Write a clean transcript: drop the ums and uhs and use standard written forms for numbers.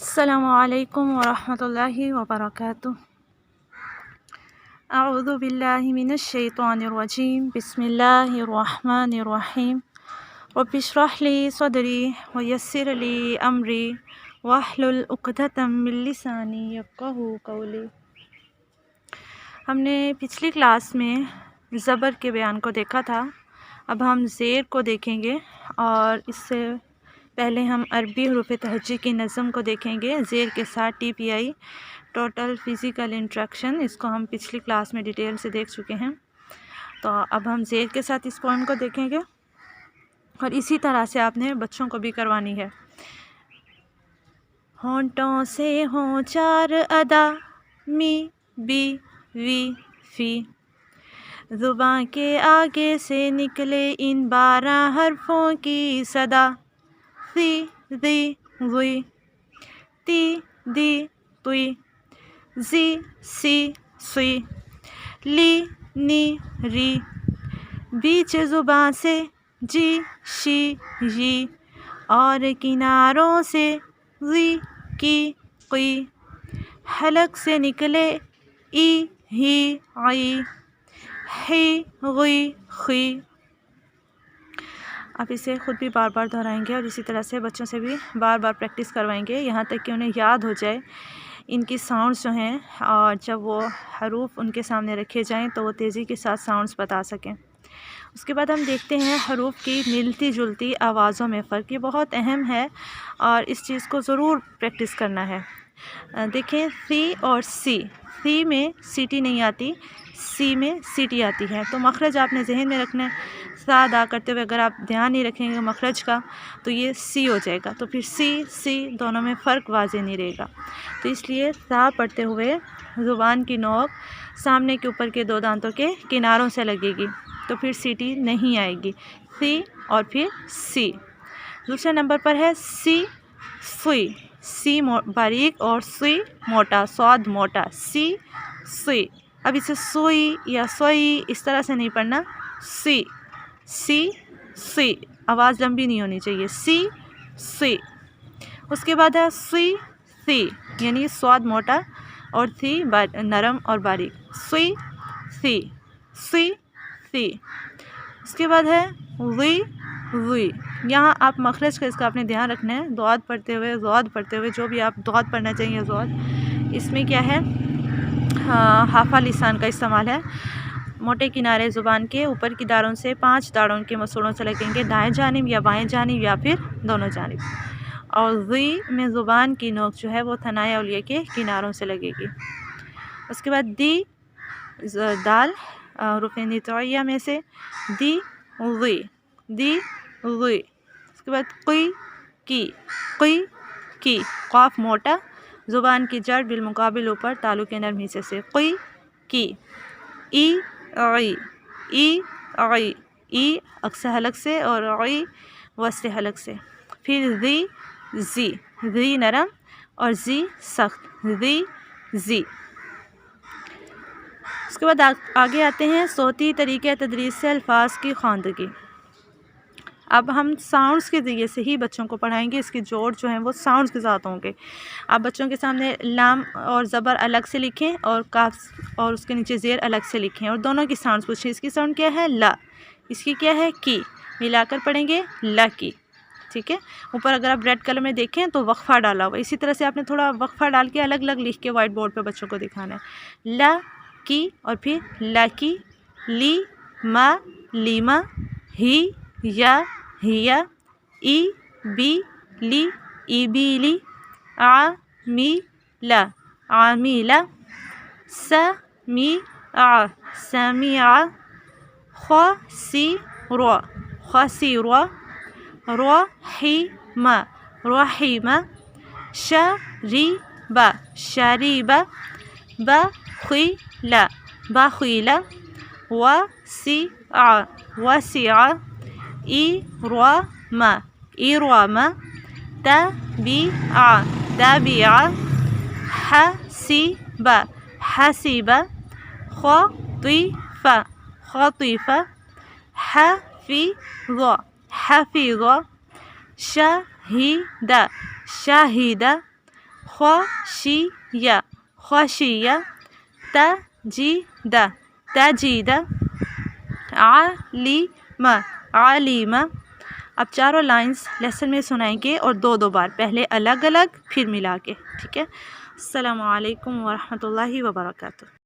السلام علیکم ورحمۃ اللہ وبرکاتہ۔ اعوذ باللہ من الشیطان الرجیم، بسم اللہ الرحمن الرحیم۔ رب اشرح لی صدری ویسر لی امری واحلل عقدۃ من لسانی یفقہوا قولی۔ ہم نے پچھلی کلاس میں زبر کے بیان کو دیکھا تھا، اب ہم زیر کو دیکھیں گے، اور اس سے پہلے ہم عربی حروف تہجی کی نظم کو دیکھیں گے زیر کے ساتھ ٹی پی آئی، ٹوٹل فزیکل انٹریکشن۔ اس کو ہم پچھلی کلاس میں ڈیٹیل سے دیکھ چکے ہیں، تو اب ہم زیر کے ساتھ اس پوائنٹ کو دیکھیں گے، اور اسی طرح سے آپ نے بچوں کو بھی کروانی ہے۔ ہونٹوں سے ہوں چار ادا، می بی وی فی، زباں کے آگے سے نکلے ان 12 حرفوں کی صدا، ثی ذی ضی، تی دی طی، زی سی صی، لی نی ری، بیچ زباں سے جی شی یی، اور کناروں سے ضی کی قی، حلق سے نکلے ای ہی عی، حی غی خی۔ آپ اسے خود بھی بار بار دہرائیں گے، اور اسی طرح سے بچوں سے بھی بار بار پریکٹس کروائیں گے، یہاں تک کہ انہیں یاد ہو جائے ان کی ساؤنڈز جو ہیں، اور جب وہ حروف ان کے سامنے رکھے جائیں تو وہ تیزی کے ساتھ ساؤنڈز بتا سکیں۔ اس کے بعد ہم دیکھتے ہیں حروف کی ملتی جلتی آوازوں میں فرق، یہ بہت اہم ہے اور اس چیز کو ضرور پریکٹس کرنا ہے۔ دیکھیں سی اور سی، سی میں سیٹی نہیں آتی، سی میں سیٹی آتی ہے، تو مخرج آپ نے ذہن میں رکھنا ہے۔ سا ادا کرتے ہوئے اگر آپ دھیان نہیں رکھیں گے مخرج کا تو یہ سی ہو جائے گا، تو پھر سی دونوں میں فرق واضح نہیں رہے گا، تو اس لیے سا پڑھتے ہوئے زبان کی نوک سامنے کے اوپر کے 2 دانتوں کے کناروں سے لگے گی، تو پھر سیٹی نہیں آئے گی، سی اور پھر سی۔ دوسرے نمبر پر ہے سی سوئی، سی باریک اور سوئی موٹا، سواد موٹا، سی سوئی۔ اب اسے سوئی یا سوئی اس طرح سے نہیں پڑھنا، سی سی سی، آواز لمبی نہیں ہونی چاہیے، سی سی۔ اس کے بعد ہے سوئی سی، یعنی سواد موٹا اور سی نرم اور باریک، سوئی سی سوئی سی۔ اس کے بعد ہے وی وی، یہاں آپ مخرج کا اس کا اپنے دھیان رکھنا ہے، ضاد پڑھتے ہوئے جو بھی آپ ضاد پڑھنا چاہیے ضاد، اس میں کیا ہے حافہ لسان کا استعمال ہے۔ موٹے کنارے زبان کے اوپر کی داڑوں سے 5 داڑوں کے مسوڑوں سے لگیں گے، دائیں جانب یا بائیں جانب یا پھر دونوں جانب، اور ذی میں زبان کی نوک جو ہے وہ ثنائے اولیہ کے کناروں سے لگے گی۔ اس کے بعد دی، دال حروف نطعیہ میں سے، دی ذی، دی ذی۔ اس کے بعد قی کی، قاف موٹا، زبان کی جڑ بالمقابل اوپر تالو کے نرم حصے سے، قی کی، ای عی، ای عی، ای اقصی حلق سے اور عی وسط حلق سے۔ پھر زی نرم اور زی سخت، زی۔ اس کے بعد آگے آتے ہیں صوتی طریقے تدریس سے الفاظ کی خواندگی۔ اب ہم ساؤنڈز کے ذریعے سے ہی بچوں کو پڑھائیں گے، اس کے جوڑ جو ہیں وہ ساؤنڈز کے ساتھ ہوں گے۔ آپ بچوں کے سامنے لام اور زبر الگ سے لکھیں اور کاف اور اس کے نیچے زیر الگ سے لکھیں، اور دونوں کی ساؤنڈز پوچھیں، اس کی ساؤنڈ کیا ہے لا، اس کی کیا ہے کی، ملا کر پڑھیں گے لا کی، ٹھیک ہے۔ اوپر اگر آپ ریڈ کلر میں دیکھیں تو وقفہ ڈالا ہوا، اسی طرح سے آپ نے تھوڑا وقفہ ڈال کے الگ الگ لکھ کے وائٹ بورڈ پہ بچوں کو دکھانا ہے، لا کی اور پھر لا کی، لی ما لیما، ہی یا ہیا، ای بی لی ای بی لی، آ می لا عامیلا، س می آ سمیع، خ سی رو خسیرا، رحیم رحیم، شریب شریب، بخیل بخیل، وسع وسع، ارم ارم، تبع تبع، حسب حسب، خطف خطف، حفظ حفظ، شهد شهد، خشیہ خشیہ، تجید تجید، علیم علیم۔ اب چاروں لائنز لیسن میں سنائیں گے اور دو دو بار، پہلے الگ الگ پھر ملا کے، ٹھیک ہے۔ السلام علیکم ورحمۃ اللہ وبرکاتہ۔